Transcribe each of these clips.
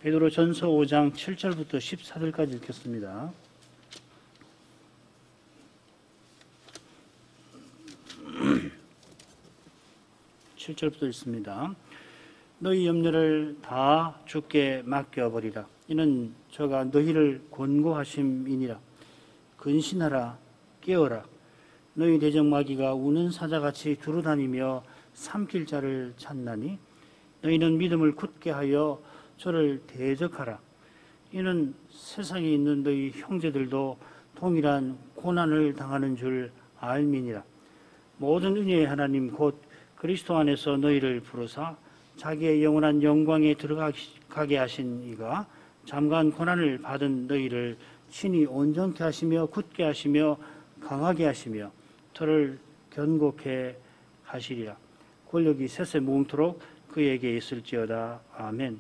베드로전서 5장 7절부터 14절까지 읽겠습니다. (7절부터) 읽습니다. 너희 염려를 다 주께 맡겨버리라. 이는 저가 너희를 권고하심이니라. 근신하라, 깨어라. 너희 대적마귀가 우는 사자같이 두루다니며 삼킬 자를 찾나니 너희는 믿음을 굳게 하여 저를 대적하라. 이는 세상에 있는 너희 형제들도 동일한 고난을 당하는 줄 알미니라. 모든 은혜의 하나님 곧 그리스도 안에서 너희를 부르사 자기의 영원한 영광에 들어가게 하신 이가 잠깐 고난을 받은 너희를 친히 온전케 하시며 굳게 하시며 강하게 하시며 저를 견고케 하시리라. 권력이 셋에 뭉토록 그에게 있을지어다. 아멘.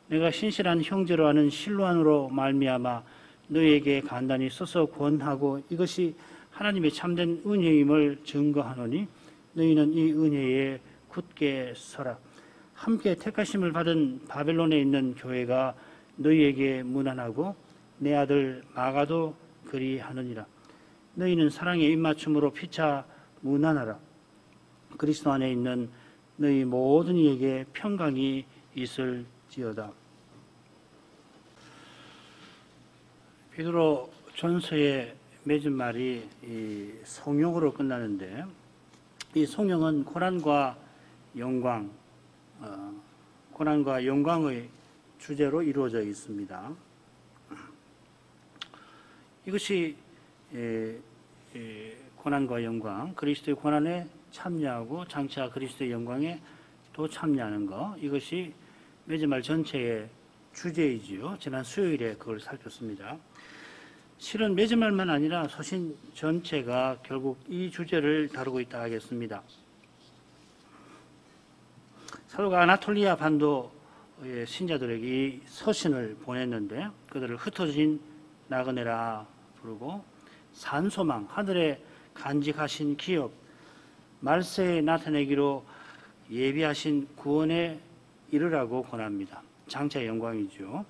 내가 신실한 형제로 하는 실로안으로 말미암아 너희에게 간단히 써서 권하고 이것이 하나님의 참된 은혜임을 증거하노니 너희는 이 은혜에 굳게 서라. 함께 택하심을 받은 바벨론에 있는 교회가 너희에게 문안하고 내 아들 마가도 그리하느니라. 너희는 사랑의 입맞춤으로 피차 문안하라. 그리스도 안에 있는 너희 모든 이에게 평강이 있을지어다. 베드로 전서의 맺은 말이 이 성령으로 끝나는데 이 성령은 고난과 영광의 주제로 이루어져 있습니다. 이것이 고난과 영광, 그리스도의 고난에 참여하고 장차 그리스도의 영광에 또 참여하는 것, 이것이 맺은 말 전체의 주제이지요. 지난 수요일에 그걸 살폈습니다. 실은 맺은 말만 아니라 서신 전체가 결국 이 주제를 다루고 있다 하겠습니다. 사도가 아나톨리아 반도의 신자들에게 이 서신을 보냈는데 그들을 흩어진 나그네라 부르고 산소망, 하늘에 간직하신 기업, 말세에 나타내기로 예비하신 구원에 이르라고 권합니다. 장차의 영광이죠.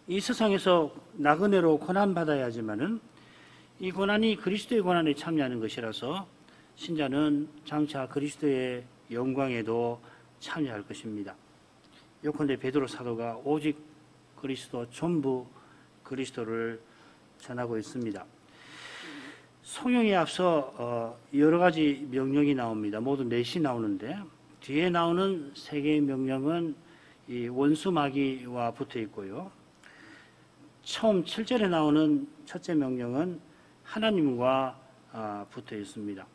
이 세상에서 나그네로 고난받아야 하지만은 이 고난이 그리스도의 고난에 참여하는 것이라서 신자는 장차 그리스도의 영광에도 참여할 것입니다. 요컨대 베드로 사도가 오직 그리스도, 전부 그리스도를 전하고 있습니다. 성령에 앞서 여러 가지 명령이 나옵니다. 모두 4시 나오는데 뒤에 나오는 3개의 명령은 이 원수 마귀와 붙어 있고요. 처음 7절에 나오는 첫째 명령은 하나님과 붙어 있습니다.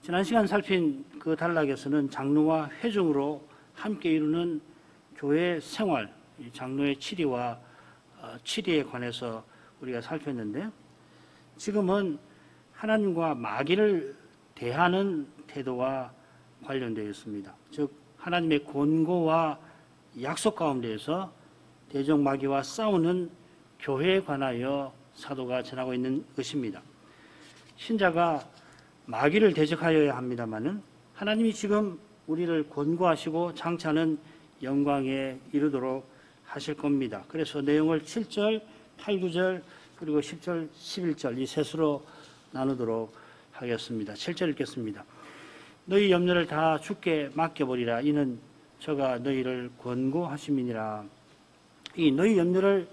지난 시간 살핀 그 단락에서는 장로와 회중으로 함께 이루는 교회 생활, 장로의 치리와 치리에 관해서 우리가 살폈는데 지금은 하나님과 마귀를 대하는 태도와 관련되어 있습니다. 즉 하나님의 권고와 약속 가운데에서 대적 마귀와 싸우는 교회에 관하여 사도가 전하고 있는 것입니다. 신자가 마귀를 대적하여야 합니다마는 하나님이 지금 우리를 권고하시고 장차는 영광에 이르도록 하실 겁니다. 그래서 내용을 7절, 8, 9절 그리고 10절, 11절 이 셋으로 나누도록 하겠습니다. 7절 읽겠습니다. 너희 염려를 다 주께 맡겨버리라. 이는 저가 너희를 권고하심이니라. 이 너희 염려를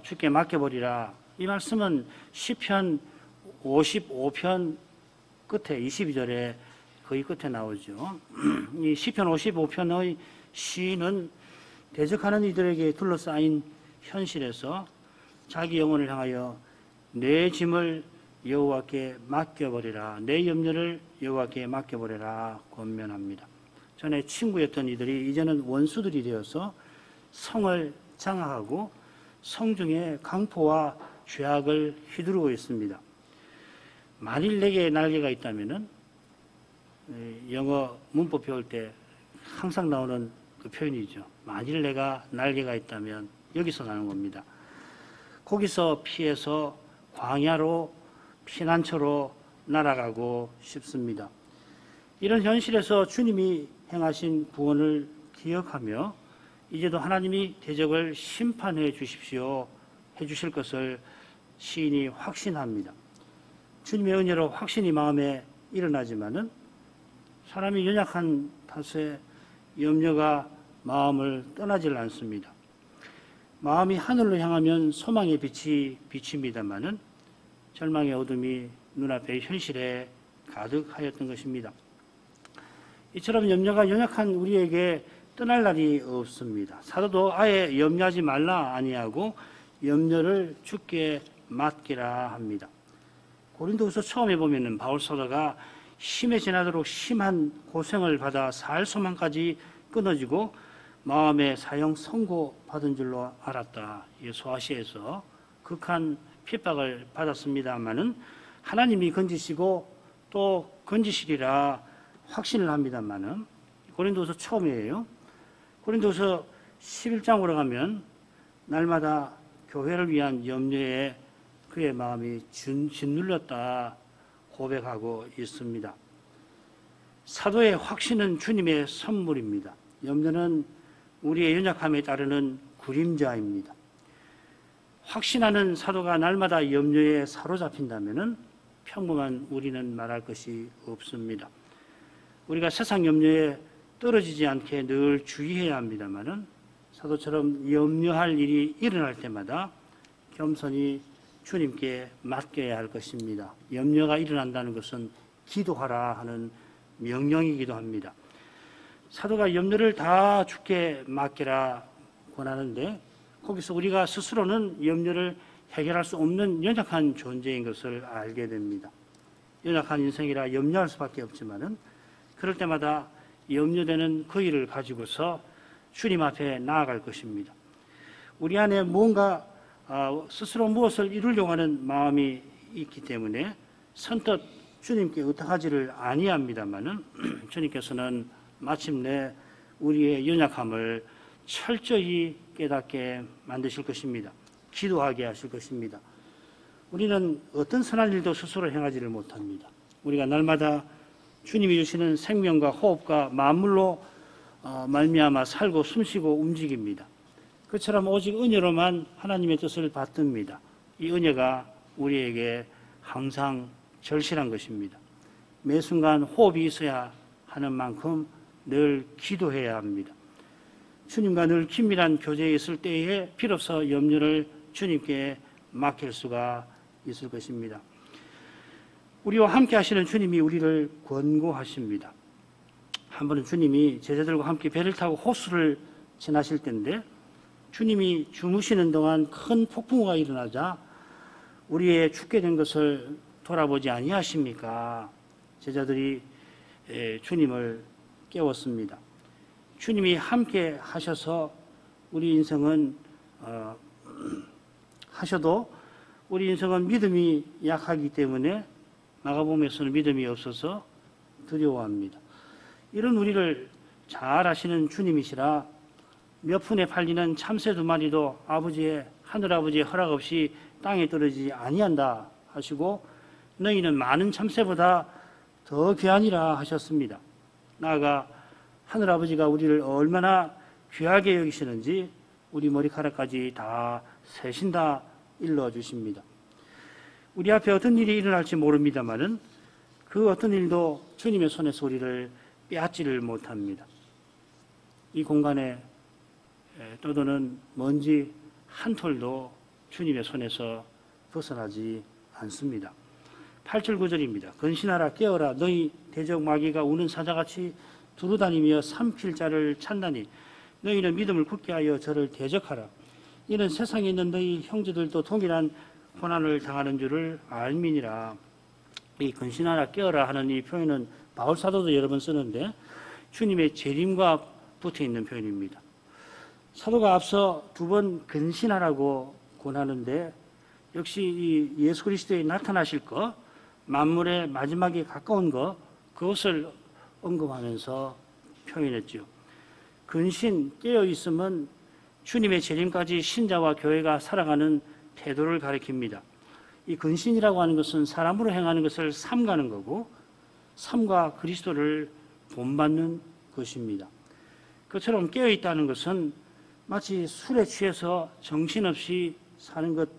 주께 맡겨버리라. 이 말씀은 시편 55편 끝에 22절에 거의 끝에 나오죠. 이 시편 55편의 시인은 대적하는 이들에게 둘러싸인 현실에서 자기 영혼을 향하여 내 짐을 여호와께 맡겨버리라. 내 염려를 여호와께 맡겨버리라 권면합니다. 전에 친구였던 이들이 이제는 원수들이 되어서 성을 장악하고 성중에 강포와 죄악을 휘두르고 있습니다. 만일 내게 날개가 있다면은 영어 문법 배울 때 항상 나오는 그 표현이죠. 만일 내가 날개가 있다면 여기서 나는 겁니다. 거기서 피해서 광야로 피난처로 날아가고 싶습니다. 이런 현실에서 주님이 행하신 구원을 기억하며 이제도 하나님이 대적을 심판해 주십시오 해 주실 것을 시인이 확신합니다. 주님의 은혜로 확신이 마음에 일어나지만은 사람이 연약한 탓에 염려가 마음을 떠나질 않습니다. 마음이 하늘로 향하면 소망의 빛이 비칩니다마는 절망의 어둠이 눈앞의 현실에 가득하였던 것입니다. 이처럼 염려가 연약한 우리에게 떠날 날이 없습니다. 사도도 아예 염려하지 말라 아니하고 염려를 주께 맡기라 합니다. 고린도후서 처음에 보면은 바울 사도가 심에 지나도록 심한 고생을 받아 살 소망까지 끊어지고 마음의 사형 선고 받은 줄로 알았다. 소아시아에서 극한 핍박을 받았습니다마는 하나님이 건지시고 또 건지시리라 확신을 합니다마는 고린도서 처음이에요. 고린도서 11장으로 가면 날마다 교회를 위한 염려에 그의 마음이 짓눌렸다 고백하고 있습니다. 사도의 확신은 주님의 선물입니다. 염려는 우리의 연약함에 따르는 그림자입니다. 확신하는 사도가 날마다 염려에 사로잡힌다면 평범한 우리는 말할 것이 없습니다. 우리가 세상 염려에 떨어지지 않게 늘 주의해야 합니다만은 사도처럼 염려할 일이 일어날 때마다 겸손히 주님께 맡겨야 할 것입니다. 염려가 일어난다는 것은 기도하라 하는 명령이기도 합니다. 사도가 염려를 다 주께 맡기라 권하는데 거기서 우리가 스스로는 염려를 해결할 수 없는 연약한 존재인 것을 알게 됩니다. 연약한 인생이라 염려할 수밖에 없지만은 그럴 때마다 염려되는 그 일을 가지고서 주님 앞에 나아갈 것입니다. 우리 안에 뭔가 스스로 무엇을 이루려고 하는 마음이 있기 때문에 선뜻 주님께 의탁하지를 아니합니다마는 주님께서는 마침내 우리의 연약함을 철저히 깨닫게 만드실 것입니다. 기도하게 하실 것입니다. 우리는 어떤 선한 일도 스스로 행하지를 못합니다. 우리가 날마다 주님이 주시는 생명과 호흡과 만물로 말미암아 살고 숨쉬고 움직입니다. 그처럼 오직 은혜로만 하나님의 뜻을 받듭니다. 이 은혜가 우리에게 항상 절실한 것입니다. 매 순간 호흡이 있어야 하는 만큼 늘 기도해야 합니다. 주님과 늘 긴밀한 교제에 있을 때에 비로소 염려를 주님께 맡길 수가 있을 것입니다. 우리와 함께 하시는 주님이 우리를 권고하십니다. 한 번은 주님이 제자들과 함께 배를 타고 호수를 지나실 때인데 주님이 주무시는 동안 큰 폭풍우가 일어나자 우리의 죽게 된 것을 돌아보지 아니하십니까? 제자들이 주님을 깨웠습니다. 주님이 함께 하셔서 우리 인생은 하셔도 우리 인생은 믿음이 약하기 때문에 마가복음에서는 믿음이 없어서 두려워합니다. 이런 우리를 잘 아시는 주님이시라 몇 푼에 팔리는 참새 2마리도 아버지의 하늘아버지의 허락 없이 땅에 떨어지지 아니한다 하시고 너희는 많은 참새보다 더 귀하니라 하셨습니다. 나아가 하늘아버지가 우리를 얼마나 귀하게 여기시는지 우리 머리카락까지 다 세신다 일러주십니다. 우리 앞에 어떤 일이 일어날지 모릅니다마는 그 어떤 일도 주님의 손에서 우리를 빼앗지를 못합니다. 이 공간에 떠도는 먼지 한 톨도 주님의 손에서 벗어나지 않습니다. 8절 9절입니다. 근신하라 깨어라 너희 대적 마귀가 우는 사자같이 두루다니며 삼킬 자를 찾나니 너희는 믿음을 굳게 하여 저를 대적하라. 이는 세상에 있는 너희 형제들도 동일한 고난을 당하는 줄을 알미니라. 이 근신하라 깨어라 하는 이 표현은 바울 사도도 여러 번 쓰는데 주님의 재림과 붙어 있는 표현입니다. 사도가 앞서 2번 근신하라고 권하는데 역시 이 예수 그리스도의 나타나실 것, 만물의 마지막에 가까운 것, 그것을 언급하면서 표현했죠. 근신, 깨어있음은 주님의 재림까지 신자와 교회가 살아가는 태도를 가리킵니다. 이 근신이라고 하는 것은 사람으로 행하는 것을 삼가는 거고 삶과 그리스도를 본받는 것입니다. 그처럼 깨어있다는 것은 마치 술에 취해서 정신없이 사는 것,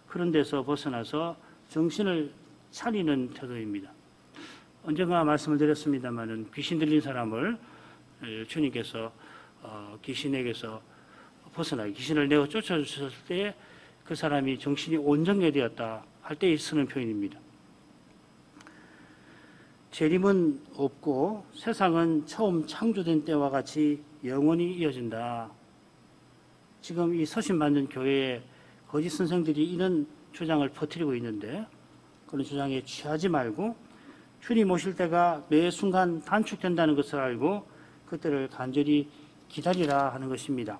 그런 데서 벗어나서 정신을 차리는 태도입니다. 언젠가 말씀을 드렸습니다마는 귀신 들린 사람을 주님께서 귀신에게서 벗어나게, 귀신을 내어 쫓아주셨을 때 그 사람이 정신이 온전해되었다 할 때에 쓰는 표현입니다. 재림은 없고 세상은 처음 창조된 때와 같이 영원히 이어진다. 지금 이 서신받는 교회에 거짓 선생들이 이런 주장을 퍼뜨리고 있는데, 그런 주장에 취하지 말고 주님 오실 때가 매 순간 단축된다는 것을 알고 그때를 간절히 기다리라 하는 것입니다.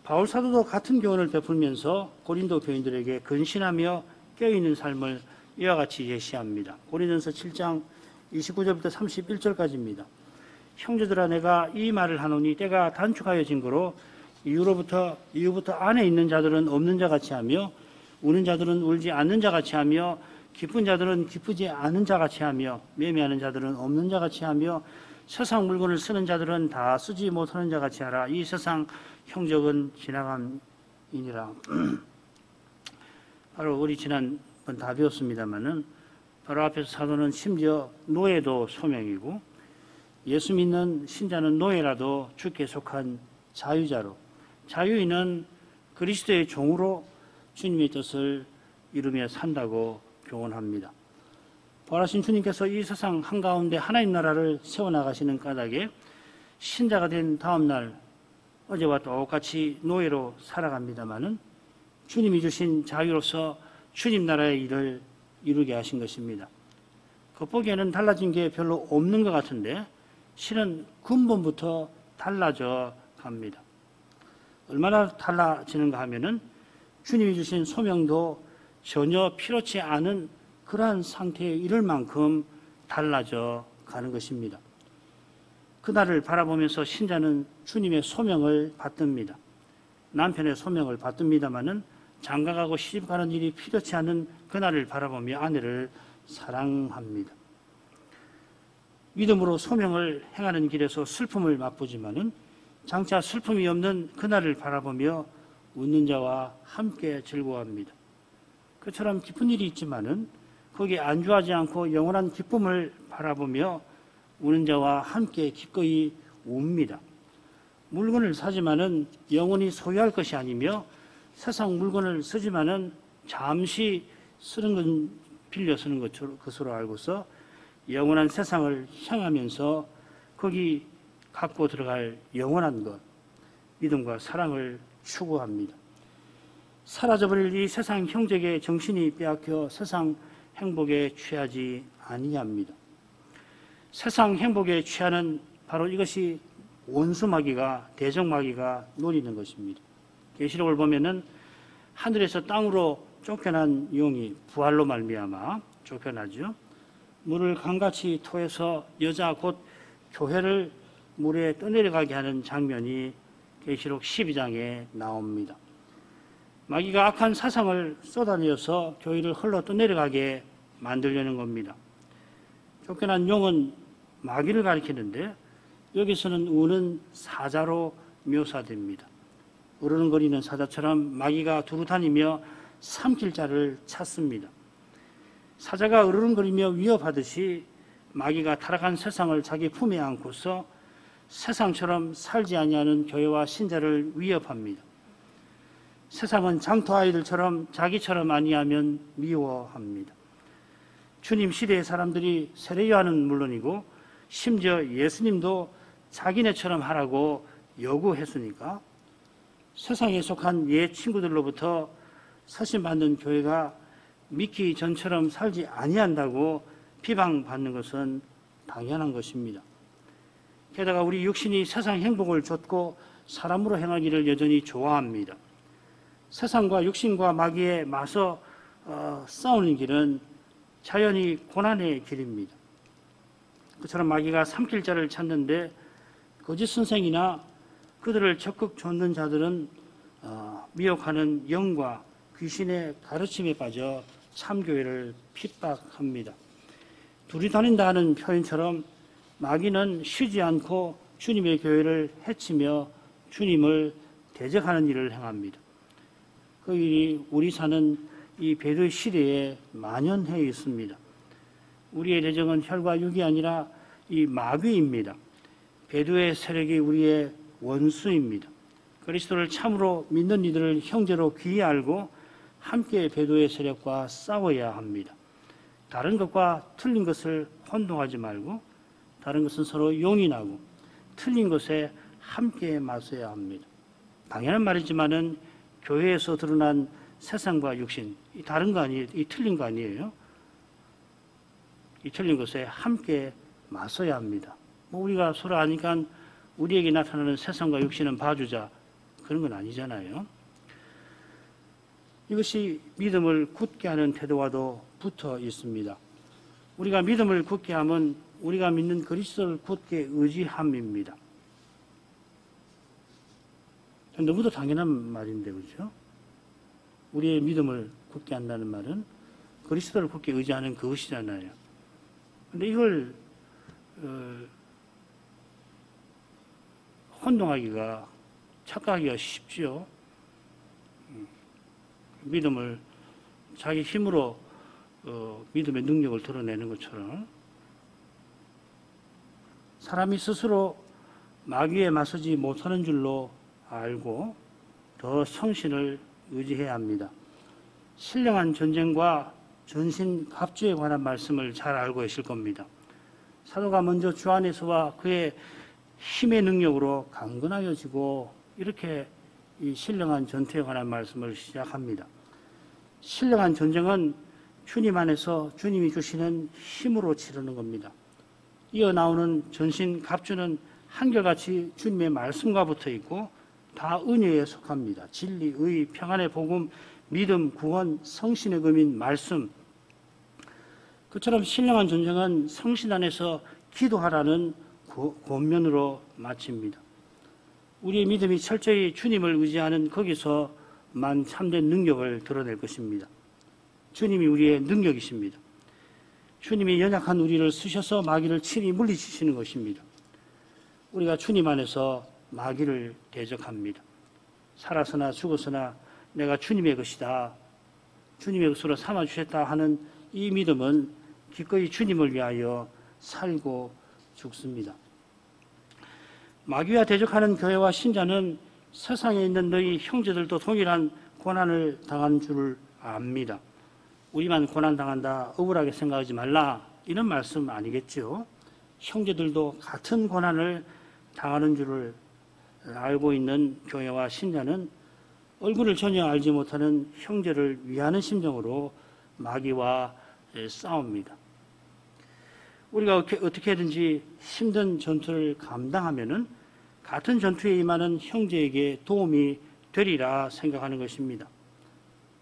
바울 사도도 같은 교훈을 베풀면서 고린도 교인들에게 근신하며 깨어있는 삶을 이와 같이 예시합니다. 고린도서 7장 29절부터 31절까지입니다. 형제들아, 내가 이 말을 하노니 때가 단축하여진 거로 이후부터 안에 있는 자들은 없는 자 같이 하며, 우는 자들은 울지 않는 자 같이 하며, 기쁜 자들은 기쁘지 않은 자 같이 하며, 매매하는 자들은 없는 자 같이 하며, 세상 물건을 쓰는 자들은 다 쓰지 못하는 자 같이 하라. 이 세상 형적은 지나감이니라. 바로 우리 지난번 다 배웠습니다마는, 바로 앞에서 사도는 심지어 노예도 소명이고, 예수 믿는 신자는 노예라도 주께 속한 자유자로, 자유인은 그리스도의 종으로 주님의 뜻을 이루며 산다고 교훈합니다. 부활하신 주님께서 이 세상 한가운데 하나님 나라를 세워나가시는 까닭에 신자가 된 다음 날 어제와 똑같이 노예로 살아갑니다마는 주님이 주신 자유로서 주님 나라의 일을 이루게 하신 것입니다. 겉보기에는 달라진 게 별로 없는 것 같은데 실은 근본부터 달라져 갑니다. 얼마나 달라지는가 하면은 주님이 주신 소명도 전혀 필요치 않은 그러한 상태에 이를 만큼 달라져 가는 것입니다. 그날을 바라보면서 신자는 주님의 소명을 받듭니다. 남편의 소명을 받듭니다마는 장가가고 시집가는 일이 필요치 않은 그날을 바라보며 아내를 사랑합니다. 믿음으로 소명을 행하는 길에서 슬픔을 맛보지만은 장차 슬픔이 없는 그날을 바라보며 웃는 자와 함께 즐거워합니다. 그처럼 기쁜 일이 있지만은 거기에 안주하지 않고 영원한 기쁨을 바라보며 우는 자와 함께 기꺼이 웁니다. 물건을 사지만은 영원히 소유할 것이 아니며, 세상 물건을 쓰지만은 잠시 쓰는 건 빌려 쓰는 것으로 알고서 영원한 세상을 향하면서 거기 갖고 들어갈 영원한 것, 믿음과 사랑을 추구합니다. 사라져버릴 이 세상 형적의 정신이 빼앗겨 세상 행복에 취하지 아니합니다. 세상 행복에 취하는 바로 이것이 원수마귀가, 대적마귀가 노리는 것입니다. 계시록을 보면은 하늘에서 땅으로 쫓겨난 용이 부활로 말미암아 쫓겨나죠. 물을 강같이 토해서 여자 곧 교회를 물에 떠내려가게 하는 장면이 계시록 12장에 나옵니다. 마귀가 악한 사상을 쏟아내어서 교회를 흘러 떠내려가게 만들려는 겁니다. 쫓겨난 용은 마귀를 가리키는데 여기서는 우는 사자로 묘사됩니다. 으르렁거리는 사자처럼 마귀가 두루 다니며 삼킬 자를 찾습니다. 사자가 으르렁거리며 위협하듯이 마귀가 타락한 세상을 자기 품에 안고서 세상처럼 살지 아니하는 교회와 신자를 위협합니다. 세상은 장터 아이들처럼 자기처럼 아니하면 미워합니다. 주님 시대의 사람들이 세례 요한은 물론이고 심지어 예수님도 자기네처럼 하라고 요구했으니까 세상에 속한 옛 친구들로부터 서신받는 교회가 믿기 전처럼 살지 아니한다고 비방받는 것은 당연한 것입니다. 게다가 우리 육신이 세상 행복을 좇고 사람으로 행하기를 여전히 좋아합니다. 세상과 육신과 마귀에 맞서 싸우는 길은 자연히 고난의 길입니다. 그처럼 마귀가 삼킬 자를 찾는데 거짓 선생이나 그들을 적극 좇는 자들은 미혹하는 영과 귀신의 가르침에 빠져 참교회를 핍박합니다. 둘이 다닌다 하는 표현처럼 마귀는 쉬지 않고 주님의 교회를 해치며 주님을 대적하는 일을 행합니다. 그 일이 우리 사는 이 배도의 시대에 만연해 있습니다. 우리의 대적은 혈과 육이 아니라 이 마귀입니다. 배도의 세력이 우리의 원수입니다. 그리스도를 참으로 믿는 이들을 형제로 귀히 알고 함께 배도의 세력과 싸워야 합니다. 다른 것과 틀린 것을 혼동하지 말고 다른 것은 서로 용인하고 틀린 것에 함께 맞서야 합니다. 당연한 말이지만은 교회에서 드러난 세상과 육신, 이 다른 거 아니에요. 이 틀린 거 아니에요. 이 틀린 것에 함께 맞서야 합니다. 뭐 우리가 서로 아니까 우리에게 나타나는 세상과 육신은 봐주자, 그런 건 아니잖아요. 이것이 믿음을 굳게 하는 태도와도 붙어 있습니다. 우리가 믿음을 굳게 하면 우리가 믿는 그리스도를 굳게 의지함입니다. 너무도 당연한 말인데, 그렇죠? 우리의 믿음을 굳게 한다는 말은 그리스도를 굳게 의지하는 그것이잖아요. 근데 이걸 혼동하기가, 착각하기가 쉽죠. 믿음을 자기 힘으로 믿음의 능력을 드러내는 것처럼 사람이 스스로 마귀에 맞서지 못하는 줄로 알고 더 성신을 의지해야 합니다. 신령한 전쟁과 전신갑주에 관한 말씀을 잘 알고 계실 겁니다. 사도가 먼저 주 안에서와 그의 힘의 능력으로 강건하여지고 이렇게 이 신령한 전투에 관한 말씀을 시작합니다. 신령한 전쟁은 주님 안에서 주님이 주시는 힘으로 치르는 겁니다. 이어 나오는 전신갑주는 한결같이 주님의 말씀과 붙어 있고 다 은혜에 속합니다. 진리, 의, 평안의 복음, 믿음, 구원, 성신의 금인 말씀. 그처럼 신령한 전쟁은 성신 안에서 기도하라는 권면으로 마칩니다. 우리의 믿음이 철저히 주님을 의지하는 거기서만 참된 능력을 드러낼 것입니다. 주님이 우리의 능력이십니다. 주님이 연약한 우리를 쓰셔서 마귀를 친히 물리치시는 것입니다. 우리가 주님 안에서 마귀를 대적합니다. 살아서나 죽어서나 내가 주님의 것이다, 주님의 것으로 삼아주셨다 하는 이 믿음은 기꺼이 주님을 위하여 살고 죽습니다. 마귀와 대적하는 교회와 신자는 세상에 있는 너희 형제들도 동일한 고난을 당한 줄을 압니다. 우리만 고난당한다, 억울하게 생각하지 말라, 이런 말씀 아니겠죠. 형제들도 같은 고난을 당하는 줄을 알고 있는 교회와 신자는 얼굴을 전혀 알지 못하는 형제를 위하는 심정으로 마귀와 싸웁니다. 우리가 어떻게든지 힘든 전투를 감당하면은 같은 전투에 임하는 형제에게 도움이 되리라 생각하는 것입니다.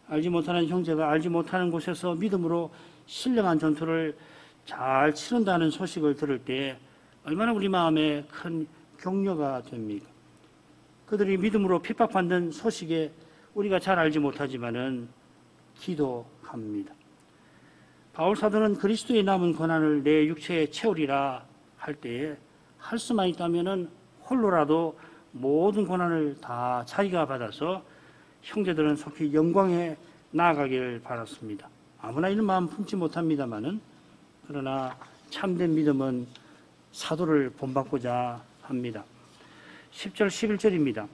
알지 못하는 형제가 알지 못하는 곳에서 믿음으로 신령한 전투를 잘 치른다는 소식을 들을 때 얼마나 우리 마음에 큰 격려가 됩니까? 그들이 믿음으로 핍박받는 소식에 우리가 잘 알지 못하지만은 기도합니다. 바울 사도는 그리스도의 남은 고난을 내 육체에 채우리라 할 때에 할 수만 있다면은 홀로라도 모든 고난을 다 자기가 받아서 형제들은 속히 영광에 나아가기를 바랐습니다. 아무나 이런 마음 품지 못합니다마는 그러나 참된 믿음은 사도를 본받고자 합니다. 10절 11절입니다.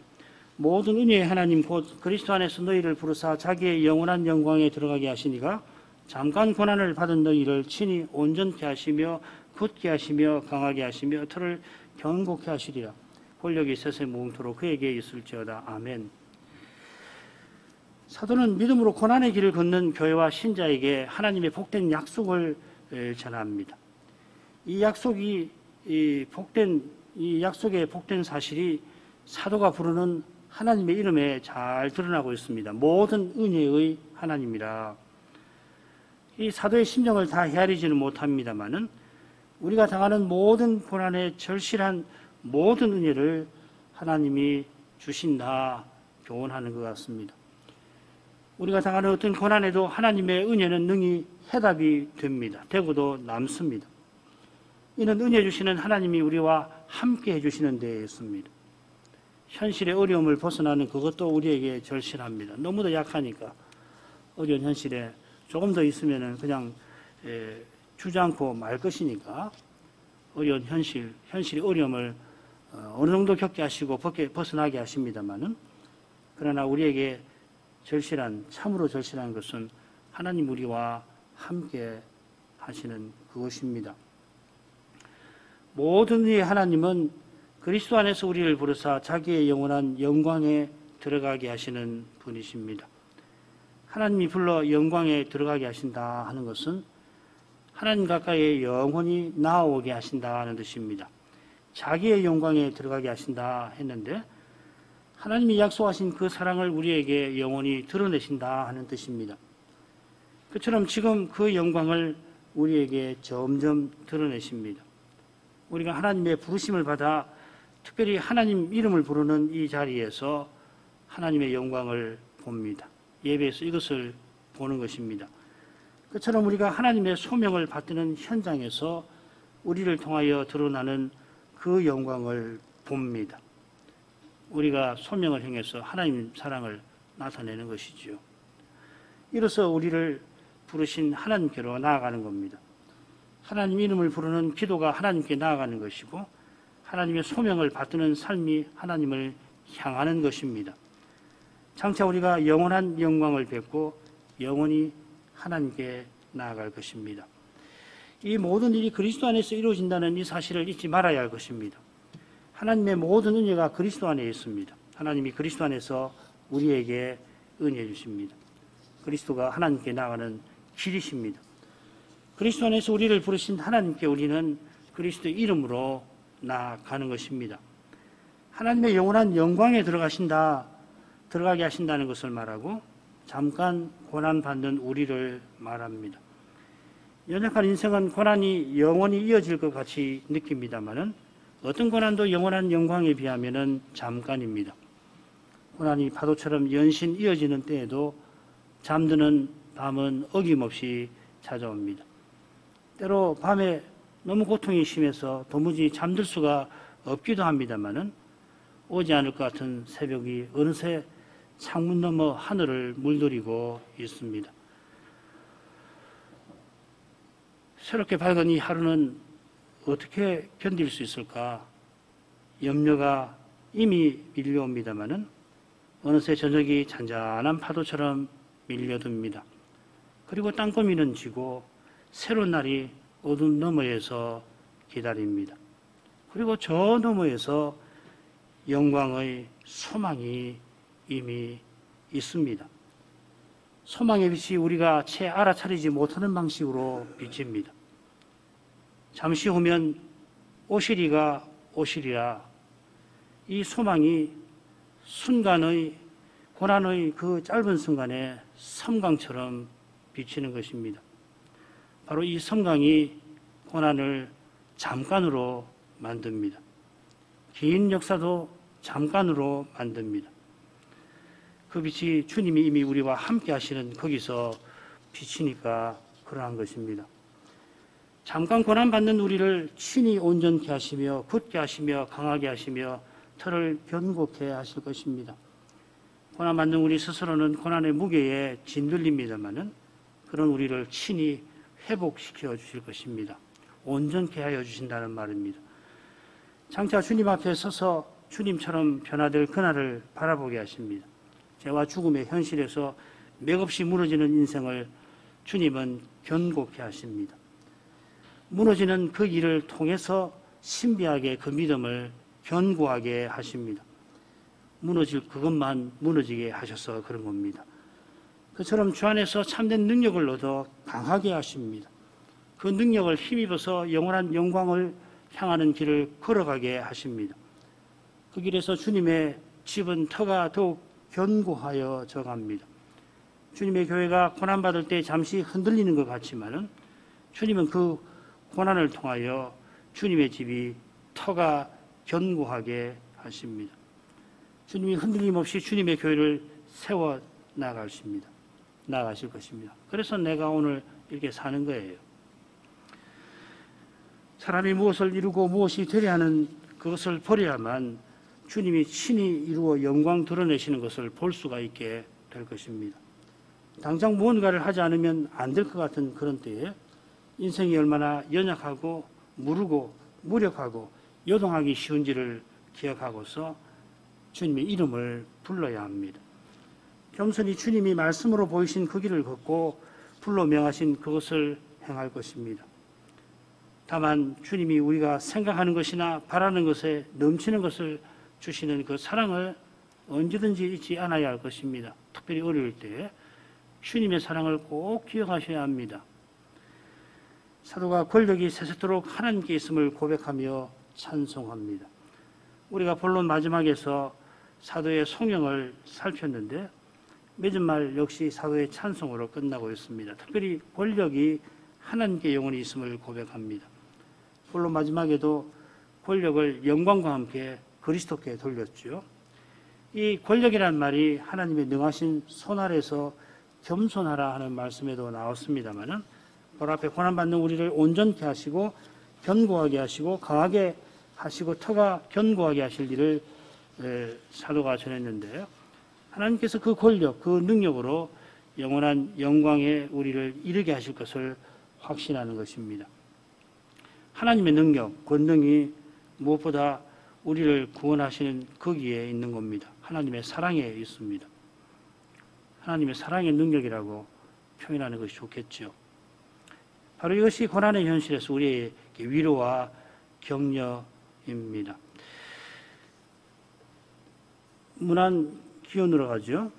모든 은혜의 하나님 곧 그리스도 안에서 너희를 부르사 자기의 영원한 영광에 들어가게 하시니가 잠깐 고난을 받은 너희를 친히 온전케 하시며 굳게 하시며 강하게 하시며 터를 견고케 하시리라. 권력이 세세 무궁토록 그에게 있을지어다. 아멘. 사도는 믿음으로 고난의 길을 걷는 교회와 신자에게 하나님의 복된 약속을 전합니다. 이 약속의 복된 사실이 사도가 부르는 하나님의 이름에 잘 드러나고 있습니다. 모든 은혜의 하나님이라. 이 사도의 심정을 다 헤아리지는 못합니다만은 우리가 당하는 모든 고난의 절실한 모든 은혜를 하나님이 주신다 교훈하는 것 같습니다. 우리가 당하는 어떤 고난에도 하나님의 은혜는 능히 해답이 됩니다. 되고도 남습니다. 이는 은혜 주시는 하나님이 우리와 함께 해주시는 데에 있습니다. 현실의 어려움을 벗어나는 그것도 우리에게 절실합니다. 너무도 약하니까 어려운 현실에 조금 더 있으면은 그냥 주저앉고 말 것이니까 어려운 현실의 어려움을 어느 정도 겪게 하시고 벗어나게 하십니다만은 그러나 우리에게 참으로 절실한 것은 하나님 우리와 함께 하시는 그것입니다. 모든 이의 하나님은 그리스도 안에서 우리를 부르사 자기의 영원한 영광에 들어가게 하시는 분이십니다. 하나님이 불러 영광에 들어가게 하신다 하는 것은 하나님 가까이에 영원히 나아오게 하신다는 뜻입니다. 자기의 영광에 들어가게 하신다 했는데 하나님이 약속하신 그 사랑을 우리에게 영원히 드러내신다 하는 뜻입니다. 그처럼 지금 그 영광을 우리에게 점점 드러내십니다. 우리가 하나님의 부르심을 받아 특별히 하나님 이름을 부르는 이 자리에서 하나님의 영광을 봅니다. 예배에서 이것을 보는 것입니다. 그처럼 우리가 하나님의 소명을 받드는 현장에서 우리를 통하여 드러나는 그 영광을 봅니다. 우리가 소명을 행해서 하나님 사랑을 나타내는 것이지요. 이로써 우리를 부르신 하나님께로 나아가는 겁니다. 하나님 이름을 부르는 기도가 하나님께 나아가는 것이고 하나님의 소명을 받드는 삶이 하나님을 향하는 것입니다. 장차 우리가 영원한 영광을 뵙고 영원히 하나님께 나아갈 것입니다. 이 모든 일이 그리스도 안에서 이루어진다는 이 사실을 잊지 말아야 할 것입니다. 하나님의 모든 은혜가 그리스도 안에 있습니다. 하나님이 그리스도 안에서 우리에게 은혜 주십니다. 그리스도가 하나님께 나아가는 길이십니다. 그리스도 안에서 우리를 부르신 하나님께 우리는 그리스도의 이름으로 나아가는 것입니다. 하나님의 영원한 영광에 들어가게 하신다는 것을 말하고 잠깐 고난받는 우리를 말합니다. 연약한 인생은 고난이 영원히 이어질 것 같이 느낍니다만은 어떤 고난도 영원한 영광에 비하면은 잠깐입니다. 고난이 파도처럼 연신 이어지는 때에도 잠드는 밤은 어김없이 찾아옵니다. 때로 밤에 너무 고통이 심해서 도무지 잠들 수가 없기도 합니다만은 오지 않을 것 같은 새벽이 어느새 창문 너머 하늘을 물들이고 있습니다. 새롭게 밝은 이 하루는 어떻게 견딜 수 있을까? 염려가 이미 밀려옵니다마는 어느새 저녁이 잔잔한 파도처럼 밀려듭니다. 그리고 땅거미는 지고 새로운 날이 어둠 너머에서 기다립니다. 그리고 저 너머에서 영광의 소망이 이미 있습니다. 소망의 빛이 우리가 채 알아차리지 못하는 방식으로 비칩니다. 잠시 후면 오시리가 오시리라. 이 소망이 순간의 고난의 그 짧은 순간에 섬광처럼 비치는 것입니다. 바로 이 섬광이 고난을 잠깐으로 만듭니다. 긴 역사도 잠깐으로 만듭니다. 그 빛이 주님이 이미 우리와 함께 하시는 거기서 비치니까 그러한 것입니다. 잠깐 고난받는 우리를 친히 온전케 하시며 굳게 하시며 강하게 하시며 털을 견고케 하실 것입니다. 고난받는 우리 스스로는 고난의 무게에 짓눌립니다마는 그런 우리를 친히 회복시켜 주실 것입니다. 온전케 하여 주신다는 말입니다. 장차 주님 앞에 서서 주님처럼 변화될 그날을 바라보게 하십니다. 죄와 죽음의 현실에서 맥없이 무너지는 인생을 주님은 견고케 하십니다. 무너지는 그 일을 통해서 신비하게 그 믿음을 견고하게 하십니다. 무너질 그것만 무너지게 하셔서 그런 겁니다. 그처럼 주 안에서 참된 능력을 얻어 강하게 하십니다. 그 능력을 힘입어서 영원한 영광을 향하는 길을 걸어가게 하십니다. 그 길에서 주님의 집은 터가 더욱 견고하여 져갑니다. 주님의 교회가 고난받을 때 잠시 흔들리는 것 같지만은 주님은 그 고난을 통하여 주님의 집이 터가 견고하게 하십니다. 주님이 흔들림 없이 주님의 교회를 세워 나가실 것입니다. 그래서 내가 오늘 이렇게 사는 거예요. 사람이 무엇을 이루고 무엇이 되려 하는 그것을 버려야만 주님이 친히 이루어 영광 드러내시는 것을 볼 수가 있게 될 것입니다. 당장 무언가를 하지 않으면 안 될 것 같은 그런 때에 인생이 얼마나 연약하고 무르고 무력하고 요동하기 쉬운지를 기억하고서 주님의 이름을 불러야 합니다. 겸손히 주님이 말씀으로 보이신 그 길을 걷고 불러 명하신 그것을 행할 것입니다. 다만 주님이 우리가 생각하는 것이나 바라는 것에 넘치는 것을 주시는 그 사랑을 언제든지 잊지 않아야 할 것입니다. 특별히 어려울 때 주님의 사랑을 꼭 기억하셔야 합니다. 사도가 권력이 세세토록 하나님께 있음을 고백하며 찬송합니다. 우리가 본론 마지막에서 사도의 성령을 살폈는데 맺은말 역시 사도의 찬송으로 끝나고 있습니다. 특별히 권력이 하나님께 영원히 있음을 고백합니다. 본론 마지막에도 권력을 영광과 함께 그리스도께 돌렸죠. 이 권력이라는 말이 하나님의 능하신 손 아래서 겸손하라 하는 말씀에도 나왔습니다마는 볼 앞에 고난받는 우리를 온전케 하시고 견고하게 하시고 강하게 하시고 터가 견고하게 하실 일을 사도가 전했는데요. 하나님께서 그 권력, 그 능력으로 영원한 영광에 우리를 이르게 하실 것을 확신하는 것입니다. 하나님의 능력, 권능이 무엇보다 우리를 구원하시는 거기에 있는 겁니다. 하나님의 사랑에 있습니다. 하나님의 사랑의 능력이라고 표현하는 것이 좋겠죠. 바로 이것이 고난의 현실에서 우리에게 위로와 격려입니다. 문안 기원으로 가죠.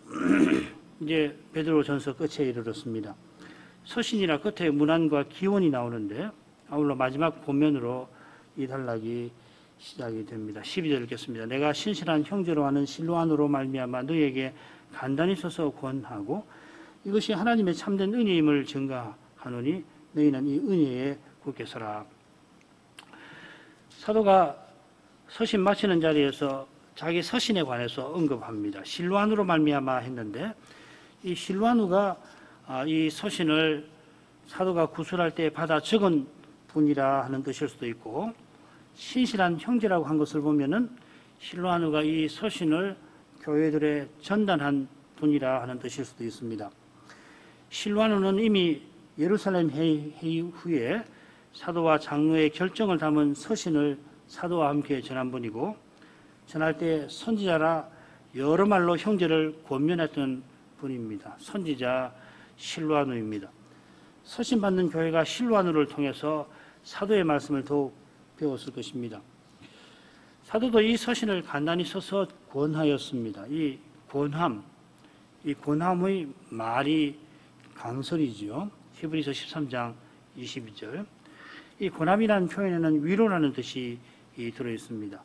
이제 베드로전서 끝에 이르렀습니다. 서신이나 끝에 문안과 기원이 나오는데 아울러 마지막 본면으로 이 단락이 시작이 됩니다. 12절 읽겠습니다. 내가 신실한 형제로 하는 실로안으로 말미암아 너희에게 간단히 써서 권하고 이것이 하나님의 참된 은혜임을 증거하노니 너희는 이 은혜에 굳게 서라. 사도가 서신 마치는 자리에서 자기 서신에 관해서 언급합니다. 실로안으로 말미암아 했는데 이 실로안우가 이 서신을 사도가 구술할 때 받아 적은 분이라 하는 뜻일 수도 있고 신실한 형제라고 한 것을 보면은 실로안우가 이 서신을 교회들에 전달한 분이라 하는 뜻일 수도 있습니다. 실로안우는 이미 예루살렘 회의 후에 사도와 장로의 결정을 담은 서신을 사도와 함께 전한 분이고 전할 때 선지자라 여러 말로 형제를 권면했던 분입니다. 선지자 실로아누입니다. 서신 받는 교회가 실로아누를 통해서 사도의 말씀을 더욱 배웠을 것입니다. 사도도 이 서신을 간단히 써서 권하였습니다. 이 권함의 말이 강설이지요. 히브리서 13장 22절. 이 권함이라는 표현에는 위로라는 뜻이 들어있습니다.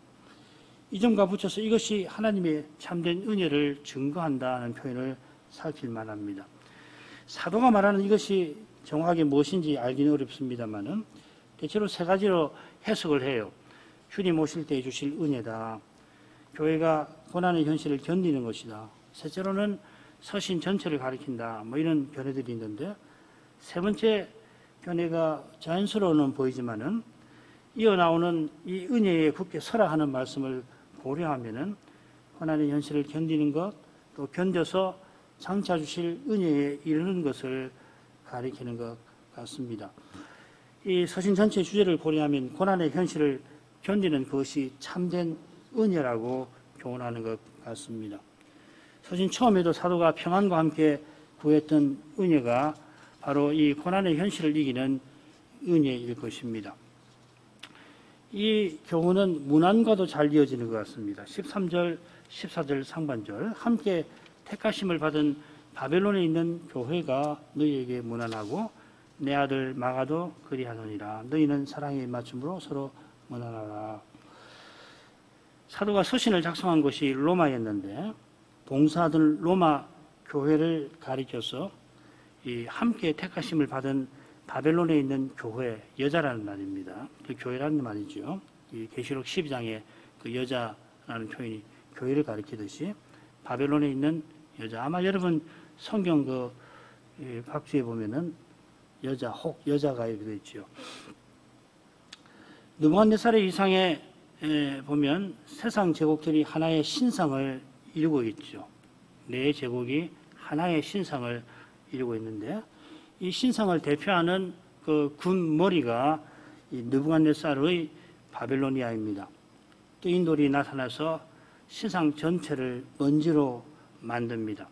이 점과 붙여서 이것이 하나님의 참된 은혜를 증거한다는 표현을 살필 만합니다. 사도가 말하는 이것이 정확하게 무엇인지 알기는 어렵습니다만은 대체로 세 가지로 해석을 해요. 주님 오실 때 주실 은혜다. 교회가 고난의 현실을 견디는 것이다. 셋째로는 서신 전체를 가리킨다. 이런 견해들이 있는데 세 번째 견해가 자연스러워는 보이지만은 이어 나오는 이 은혜에 굳게 서라 하는 말씀을 고려하면은 고난의 현실을 견디는 것, 또 견뎌서 장차 주실 은혜에 이르는 것을 가리키는 것 같습니다. 이 서신 전체 주제를 고려하면 고난의 현실을 견디는 그것이 참된 은혜라고 교훈하는 것 같습니다. 서신 처음에도 사도가 평안과 함께 구했던 은혜가 바로 이 고난의 현실을 이기는 은혜일 것입니다. 이 교훈은 문안과도 잘 이어지는 것 같습니다. 13절, 14절 상반절 함께 택하심을 받은 바벨론에 있는 교회가 너희에게 문안하고 내 아들 마가도 그리하노니라. 너희는 사랑의 맞춤으로 서로 문안하라. 사도가 서신을 작성한 곳이 로마였는데 봉사하던 로마 교회를 가리켜서 이 함께 택하심을 받은 바벨론에 있는 교회, 여자라는 말입니다. 그 교회라는 말이죠. 이 계시록 12장에 그 여자라는 표현이 교회를 가리키듯이 바벨론에 있는 여자. 아마 여러분 성경 그 각주에 보면은 여자, 혹 여자가 이렇게 되어 있죠. 느부갓네살 이상의 보면 세상 제국들이 하나의 신상을 이루고 있죠. 네 제국이 하나의 신상을 이루고 있는데 이 신상을 대표하는 그 군 머리가 이 느부갓네살의 바벨로니아입니다. 또 인돌이 나타나서 신상 전체를 먼지로 만듭니다.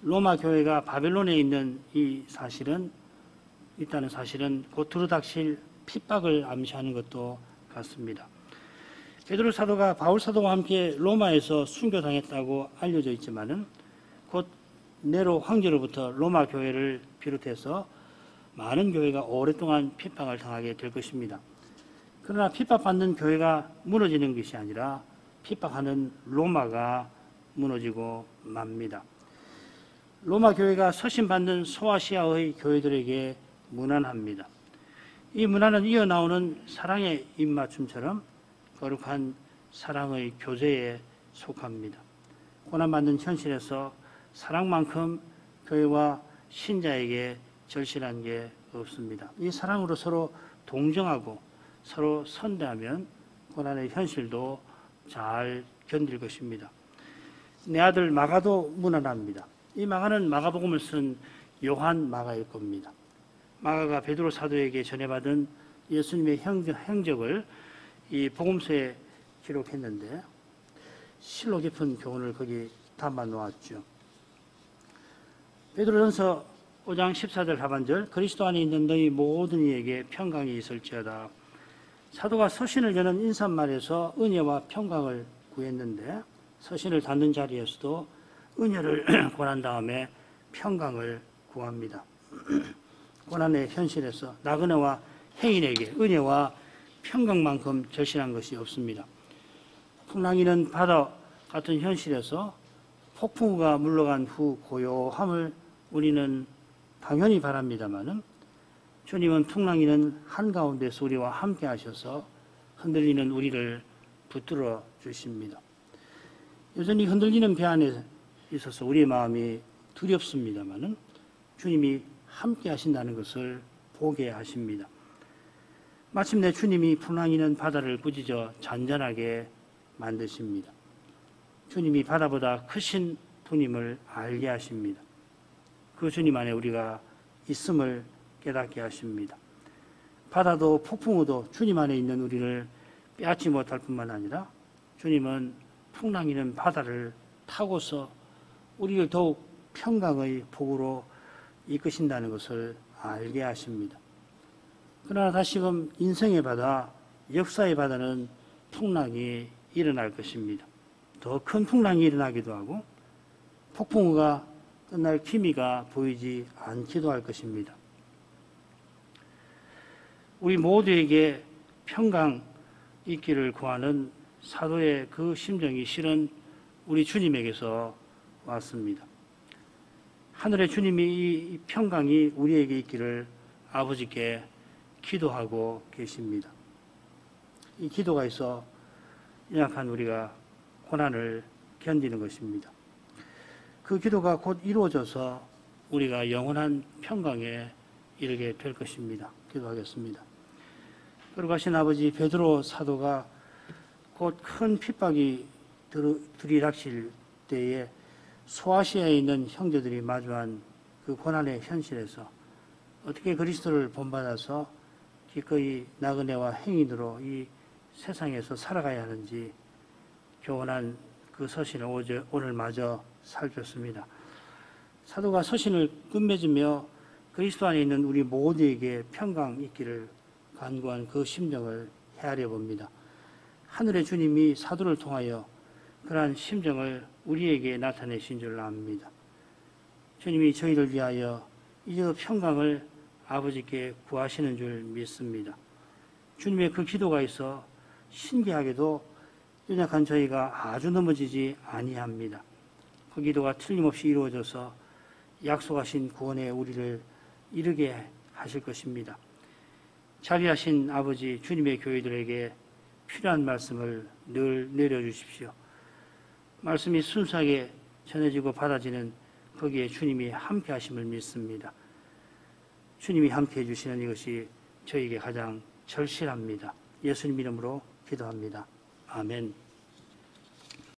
로마 교회가 바벨론에 있는 있다는 사실은 곧 두루닥칠 핍박을 암시하는 것도 같습니다. 베드로 사도가 바울 사도와 함께 로마에서 순교당했다고 알려져 있지만은 곧 네로 황제로부터 로마 교회를 비롯해서 많은 교회가 오랫동안 핍박을 당하게 될 것입니다. 그러나 핍박받는 교회가 무너지는 것이 아니라 핍박하는 로마가 무너지고 맙니다. 로마 교회가 서신받는 소아시아의 교회들에게 문안합니다. 이 문안은 이어나오는 사랑의 입맞춤처럼 거룩한 사랑의 교제에 속합니다. 고난받는 현실에서 사랑만큼 교회와 신자에게 절실한 게 없습니다. 이 사랑으로 서로 동정하고 서로 선대하면 고난의 현실도 잘 견딜 것입니다. 내 아들 마가도 문안합니다. 이 마가는 마가복음을 쓴 요한 마가일 겁니다. 마가가 베드로 사도에게 전해받은 예수님의 행적을 이 복음서에 기록했는데 실로 깊은 교훈을 거기 담아 놓았죠. 베드로전서 5장 14절 하반절 그리스도 안에 있는 너희 모든 이에게 평강이 있을지어다. 사도가 서신을 여는 인사말에서 은혜와 평강을 구했는데 서신을 닫는 자리에서도 은혜를 권한 다음에 평강을 구합니다. 고난의 현실에서 나그네와 행인에게 은혜와 평강만큼 절실한 것이 없습니다. 풍랑이는 바다 같은 현실에서 폭풍우가 물러간 후 고요함을 우리는 당연히 바랍니다마는 주님은 풍랑이는 한가운데서 우리와 함께 하셔서 흔들리는 우리를 붙들어 주십니다. 여전히 흔들리는 배 안에 있어서 우리의 마음이 두렵습니다마는 주님이 함께 하신다는 것을 보게 하십니다. 마침내 주님이 풍랑이는 바다를 꾸짖어 잔잔하게 만드십니다. 주님이 바다보다 크신 분임을 알게 하십니다. 그 주님 안에 우리가 있음을 깨닫게 하십니다. 바다도 폭풍우도 주님 안에 있는 우리를 빼앗지 못할 뿐만 아니라 주님은 풍랑이는 바다를 타고서 우리를 더욱 평강의 복으로 이끄신다는 것을 알게 하십니다. 그러나 다시금 인생의 바다, 역사의 바다는 풍랑이 일어날 것입니다. 더 큰 풍랑이 일어나기도 하고 폭풍우가 끝날 기미가 보이지 않기도 할 것입니다. 우리 모두에게 평강 있기를 구하는 사도의 그 심정이 실은 우리 주님에게서 왔습니다. 하늘의 주님이 이 평강이 우리에게 있기를 아버지께 기도하고 계십니다. 이 기도가 있어 연약한 우리가 고난을 견디는 것입니다. 그 기도가 곧 이루어져서 우리가 영원한 평강에 이르게 될 것입니다. 기도하겠습니다. 거룩하신 아버지, 베드로 사도가 곧 큰 핍박이 들이닥칠 때에 소아시아에 있는 형제들이 마주한 그 고난의 현실에서 어떻게 그리스도를 본받아서 기꺼이 나그네와 행인으로 이 세상에서 살아가야 하는지 교훈한 그 서신을 오늘 마저 살폈습니다. 사도가 서신을 끝맺으며 그리스도 안에 있는 우리 모두에게 평강 있기를 간구한 그 심정을 헤아려 봅니다. 하늘의 주님이 사도를 통하여 그러한 심정을 우리에게 나타내신 줄 압니다. 주님이 저희를 위하여 이제 평강을 아버지께 구하시는 줄 믿습니다. 주님의 그 기도가 있어 신기하게도 연약한 저희가 아주 넘어지지 아니합니다. 그 기도가 틀림없이 이루어져서 약속하신 구원에 우리를 이르게 하실 것입니다. 자비하신 아버지 주님의 교회들에게 필요한 말씀을 늘 내려주십시오. 말씀이 순수하게 전해지고 받아지는 거기에 주님이 함께 하심을 믿습니다. 주님이 함께 해주시는 이것이 저에게 가장 절실합니다. 예수님 이름으로 기도합니다. 아멘.